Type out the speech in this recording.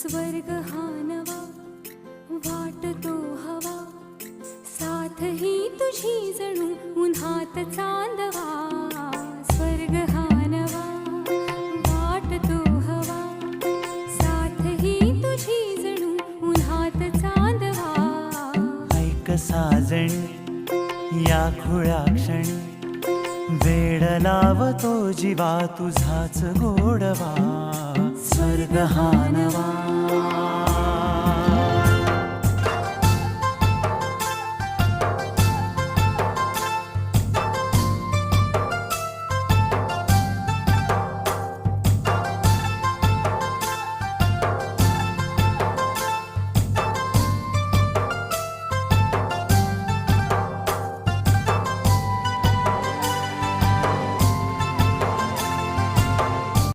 स्वर्ग हा नवा वाटतो हवा, साथ ही तुझी जणू उन्हात चांदवा. स्वर्ग हा नवा वाटतो हवा, साथ ही तुझी जणू उन्हात चांदवा. ऐक साजणी या खुळ्या क्षणी, वेड लावतो जीवा तुझाच गोडवा. स्वर्ग हा नवा.